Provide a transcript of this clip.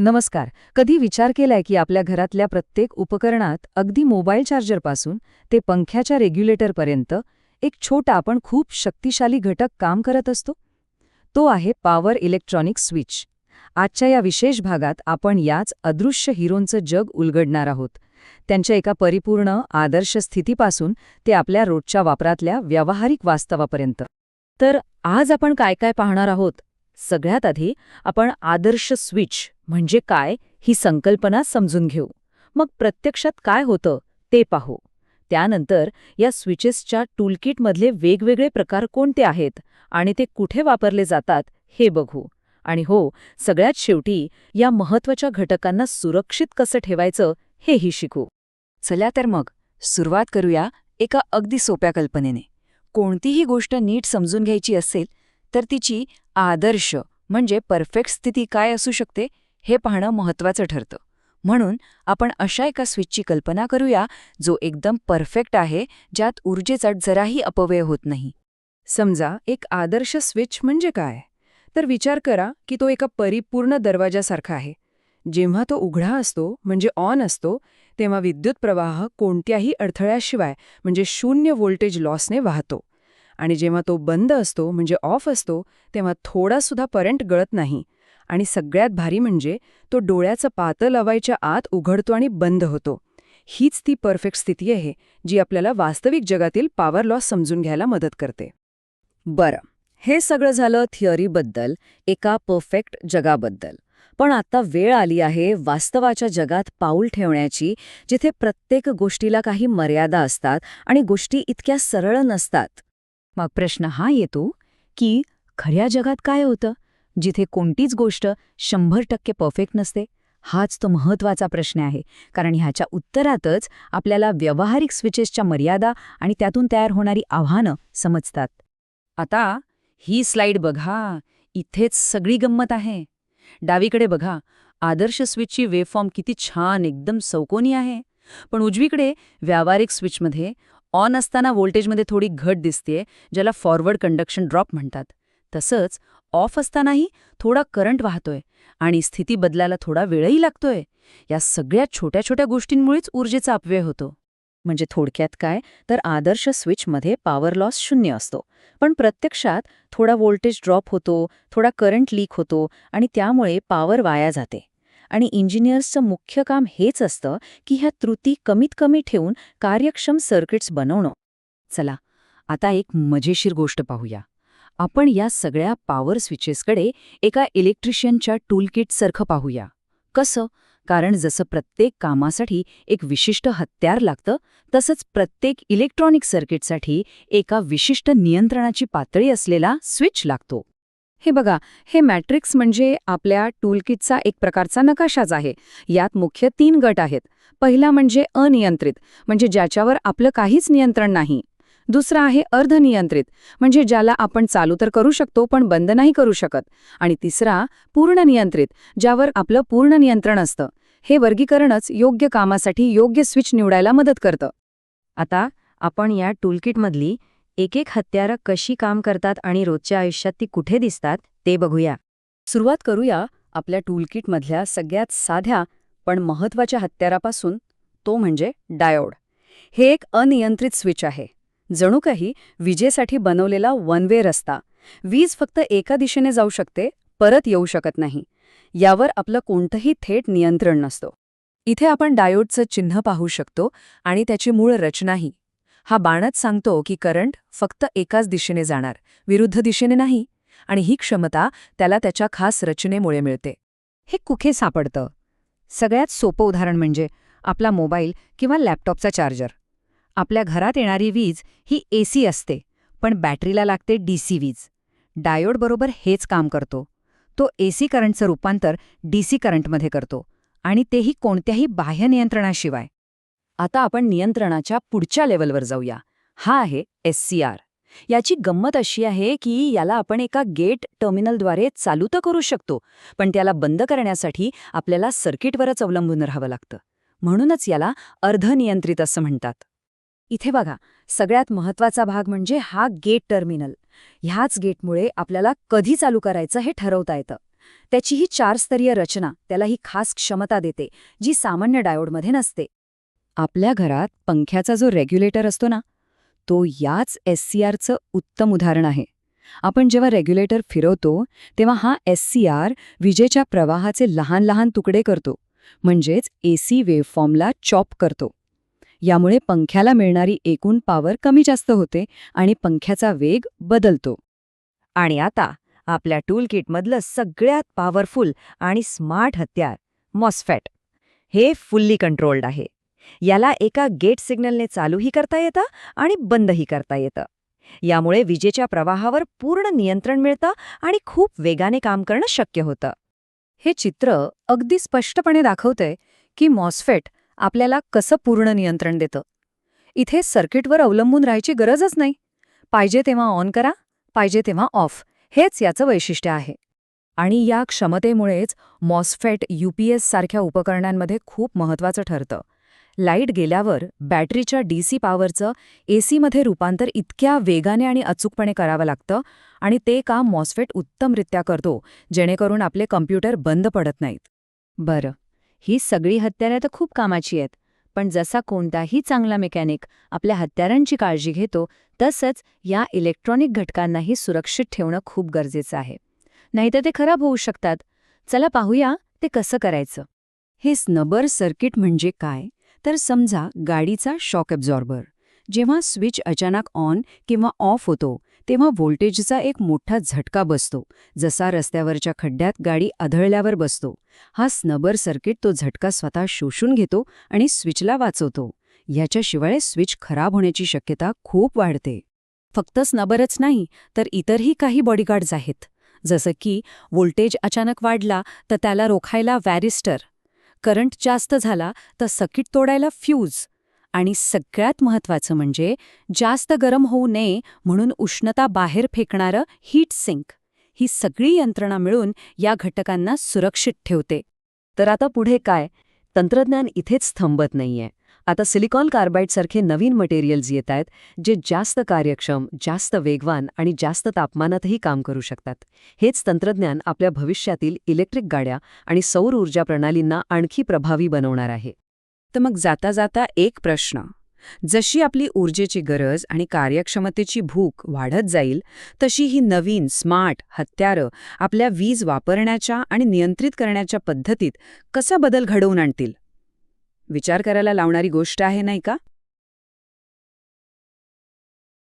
नमस्कार. कधी विचार केलाय की आपल्या घरातल्या प्रत्येक उपकरणात अगदी मोबाईल चार्जरपासून ते पंख्याच्या रेग्युलेटरपर्यंत एक छोटा पण खूप शक्तिशाली घटक काम करत असतो? तो आहे पॉवर इलेक्ट्रॉनिक स्विच. आजच्या या विशेष भागात आपण याच अदृश्य हिरोंचं जग उलगडणार आहोत. त्यांच्या एका परिपूर्ण आदर्श स्थितीपासून ते आपल्या रोजच्या वापरातल्या व्यावहारिक वास्तवापर्यंत. तर आज आपण काय काय पाहणार आहोत? सगळ्यात आधी आपण आदर्श स्विच म्हणजे काय ही संकल्पना समजून घेऊ. मग प्रत्यक्षात काय होतं ते पाहू. त्यानंतर या स्विचेसच्या टूलकिटमधले वेगवेगळे प्रकार कोणते आहेत आणि ते कुठे वापरले जातात हे बघू. आणि हो, सगळ्यात शेवटी या महत्त्वाच्या घटकांना सुरक्षित कसं ठेवायचं हेही शिकू. चला तर मग सुरुवात करूया एका अगदी सोप्या कल्पनेने. कोणतीही गोष्ट नीट समजून घ्यायची असेल तर तिची आदर्श म्हणजे परफेक्ट स्थिती काय असू शकते हे पाहणं महत्त्वाचं ठरतं. म्हणून आपण अशा एका स्विचची कल्पना करूया जो एकदम परफेक्ट आहे, ज्यात ऊर्जेचा जराही अपव्यय होत नाही. समजा एक आदर्श स्विच म्हणजे काय? तर विचार करा की तो एका परिपूर्ण दरवाजासारखा आहे. जेव्हा तो उघडा असतो म्हणजे ऑन असतो, तेव्हा विद्युत प्रवाह कोणत्याही अडथळ्याशिवाय म्हणजे 0 व्होल्टेज लॉसने वाहतो. आणि जेव्हा तो बंद असतो म्हणजे ऑफ असतो, तेव्हा थोडासुद्धा करंट गळत नाही. आणि सगळ्यात भारी म्हणजे तो डोळ्याचं पातं लावायच्या आत उघडतो आणि बंद होतो. हीच ती परफेक्ट स्थिती आहे जी आपल्याला वास्तविक जगातील पॉवर लॉस समजून घ्यायला मदत करते. बरं, हे सगळं झालं थिअरीबद्दल, एका परफेक्ट जगाबद्दल. पण आता वेळ आली आहे वास्तवाच्या जगात पाऊल ठेवण्याची, जिथे प्रत्येक गोष्टीला काही मर्यादा असतात आणि गोष्टी इतक्या सरळ नसतात. मग प्रश्न हा येतो की खऱ्या जगात काय होतं, जिथे कोणतीच गोष्ट 100% परफेक्ट नसते? हाच तो महत्त्वाचा प्रश्न आहे, कारण ह्याच्या उत्तरातच आपल्याला व्यावहारिक स्विचेसच्या मर्यादा आणि त्यातून तयार होणारी आव्हानं समजतात. आता ही स्लाइड बघा, इथेच सगळी गंमत आहे. डावीकडे बघा, आदर्श स्विचची वेव्हफॉर्म किती छान, एकदम चौकोनी आहे. पण उजवीकडे व्यावहारिक स्विचमध्ये ऑन असताना व्होल्टेजमध्ये थोडी घट दिसतेय, ज्याला फॉरवर्ड कंडक्शन ड्रॉप म्हणतात. तसंच ऑफ असतानाही थोडा करंट वाहतोय आणि स्थिती बदलायला थोडा वेळही लागतोय. या सगळ्या छोट्या छोट्या गोष्टींमुळेच ऊर्जेचा अपव्यय होतो. म्हणजे थोडक्यात काय, तर आदर्श स्विचमध्ये पॉवर लॉस 0 असतो, पण प्रत्यक्षात थोडा व्होल्टेज ड्रॉप होतो, थोडा करंट लीक होतो आणि त्यामुळे पॉवर वाया जाते. आणि इंजिनियर्सचं मुख्य काम हेच असतं की ह्या त्रुटी कमीत कमी ठेवून कार्यक्षम सर्किट्स बनवणं. चला, आता एक मजेशीर गोष्ट पाहूया. आपण या सगळ्या पॉवर स्विचेसकडे एका इलेक्ट्रिशियनच्या टूलकिटसारखं पाहूया. कसं? कारण जसं प्रत्येक कामासाठी एक विशिष्ट हत्यार लागतं, तसंच प्रत्येक इलेक्ट्रॉनिक सर्किटसाठी एका विशिष्ट नियंत्रणाची पातळी असलेला स्विच लागतो. हे बघा, हे मॅट्रिक्स म्हणजे आपल्या टूलकिटचा एक प्रकारचा नकाशाच आहे. यात मुख्य 3 गट आहेत. पहिला म्हणजे अनियंत्रित, म्हणजे ज्याच्यावर आपलं काहीच नियंत्रण नाही. दुसरा आहे अर्धनियंत्रित, म्हणजे ज्याला आपण चालू तर करू शकतो पण बंद नाही करू शकत. आणि तिसरा पूर्ण नियंत्रित, ज्यावर आपलं पूर्ण नियंत्रण असतं. हे वर्गीकरणच योग्य कामासाठी योग्य स्विच निवडायला मदत करतं. आता आपण या टूलकिटमधली एक हत्यारं कशी काम करतात आणि रोजच्या आयुष्यात ती कुठे दिसतात ते बघूया. सुरुवात करूया आपल्या टूलकिटमधल्या सगळ्यात साध्या पण महत्त्वाच्या हत्यारापासून, तो म्हणजे डायोड. हे एक अनियंत्रित स्विच आहे. जणू काही विजेसाठी बनवलेला वन वे रस्ता. वीज फक्त एका दिशेने जाऊ शकते, परत येऊ शकत नाही. यावर आपलं कोणतंही थेट नियंत्रण नसतं. इथे आपण डायोडचं चिन्ह पाहू शकतो आणि त्याची मूळ रचनाही. हा बाणच सांगतो की करंट फक्त एकाच दिशेने जाणार, विरुद्ध दिशेने नाही. आणि ही क्षमता त्याला त्याच्या खास रचनेमुळे मिळते. हे कुठे सापडतं? सगळ्यात सोपं उदाहरण म्हणजे आपला मोबाईल किंवा लॅपटॉपचा चार्जर. आपल्या घरात येणारी वीज ही AC असते, पण बॅटरीला लागते DC वीज. डायोड बरोबर हेच काम करतो. तो AC करंटचं रूपांतर DC करंटमध्ये करतो, आणि तेही कोणत्याही बाह्य नियंत्रणाशिवाय. आता आपण नियंत्रणाच्या पुढच्या लेवलवर जाऊया. हा आहे SCR. याची गंमत अशी आहे की याला आपण एका गेट टर्मिनलद्वारे चालू तर करू शकतो, पण त्याला बंद करण्यासाठी आपल्याला सर्किटवरच अवलंबून राहावं लागतं. म्हणूनच याला अर्धनियंत्रित असं म्हणतात. इथे बघा, सगळ्यात महत्त्वाचा भाग म्हणजे हा गेट टर्मिनल. ह्याच गेटमुळे आपल्याला कधी चालू करायचं हे ठरवता येतं. त्याची ही 4-स्तरीय रचना त्याला ही खास क्षमता देते जी सामान्य डायोडमध्ये नसते. आपल्या घरात पंख्याचा जो रेग्युलेटर असतो ना, तो याच SCRचं उत्तम उदाहरण आहे. आपण जेव्हा रेग्युलेटर फिरवतो तेव्हा हा SCR विजेच्या प्रवाहाचे लहान लहान तुकडे करतो, म्हणजेच AC वेव्हफॉर्मला चॉप करतो. यामुळे पंख्याला मिळणारी एकूण पॉवर कमी जास्त होते आणि पंख्याचा वेग बदलतो. आणि आता आपल्या टूल किटमधलं सगळ्यात पॉवरफुल आणि स्मार्ट हत्यार मॉसफेट. हे फुल्ली कंट्रोल्ड आहे. याला एका गेट सिग्नलने चालूही करता येतं आणि बंदही करता येतं. यामुळे विजेच्या प्रवाहावर पूर्ण नियंत्रण मिळतं आणि खूप वेगाने काम करणं शक्य होतं. हे चित्र अगदी स्पष्टपणे दाखवतंय की मॉसफेट आपल्याला कसं पूर्ण नियंत्रण देतं. इथे सर्किटवर अवलंबून राहायची गरजच नाही. पाहिजे तेव्हा ऑन करा, पाहिजे तेव्हा ऑफ, हेच याचं वैशिष्ट्य आहे. आणि या क्षमतेमुळेच मॉसफेट UPS सारख्या उपकरणांमध्ये खूप महत्त्वाचं ठरतं. लाईट गेल्यावर बॅटरीच्या DC पॉवरचं ACमध्ये रूपांतर इतक्या वेगाने आणि अचूकपणे करावं लागतं आणि ते काम मॉसफेट उत्तमरित्या करतो, जेणेकरून आपले कॉम्प्युटर बंद पडत नाहीत. बरं, ही सगळी हत्यारं तर खूप कामाची आहेत, पण जसा कोणताही चांगला मेकॅनिक आपल्या हत्यारांची काळजी घेतो, तसंच या इलेक्ट्रॉनिक घटकांनाही सुरक्षित ठेवणं खूप गरजेचं आहे. नाहीतर ते खराब होऊ शकतात. चला पाहूया ते कसं करायचं. हे स्नबर सर्किट म्हणजे काय? तर समजा गाडीचा शॉक ॲब्झॉर्बर. जेव्हा स्विच अचानक ऑन किंवा ऑफ होतो तेव्हा व्होल्टेजचा एक मोठा झटका बसतो, जसा रस्त्यावरच्या खड्ड्यात गाडी आदळल्यावर बसतो. हा स्नबर सर्किट तो झटका स्वतः शोषून घेतो आणि स्विचला वाचवतो. याच्याशिवाय स्विच खराब होण्याची शक्यता खूप वाढते. फक्त स्नबरच नाही, तर इतरही काही बॉडीगार्ड्स आहेत. जसं की व्होल्टेज अचानक वाढला तर त्याला रोखायला वॅरिस्टर, करंट जास्त झाला तर सर्किट तोडायला फ्यूज, आणि सगळ्यात महत्त्वाचं म्हणजे जास्त गरम होऊ नये म्हणून उष्णता बाहेर फेकणारं हीट सिंक. ही सगळी यंत्रणा मिळून या घटकांना सुरक्षित ठेवते. तर आता पुढे काय? तंत्रज्ञान इथेच थांबत नाहीये. आता सिलिकॉन कार्बाईडसारखे नवीन मटेरियल्स येत आहेत, जे जास्त कार्यक्षम, जास्त वेगवान आणि जास्त तापमानातही काम करू शकतात. हेच तंत्रज्ञान आपल्या भविष्यातील इलेक्ट्रिक गाड्या आणि सौर ऊर्जा प्रणालींना आणखी प्रभावी बनवणार आहे. तर मग जाता जाता एक प्रश्न. जशी आपली ऊर्जेची गरज आणि कार्यक्षमतेची भूक वाढत जाईल, तशी ही नवीन स्मार्ट हत्यारं आपल्या वीज वापरण्याच्या आणि नियंत्रित करण्याच्या पद्धतीत कसा बदल घडवून आणतील? विचार करायला लावणारी गोष्ट आहे, नाही का?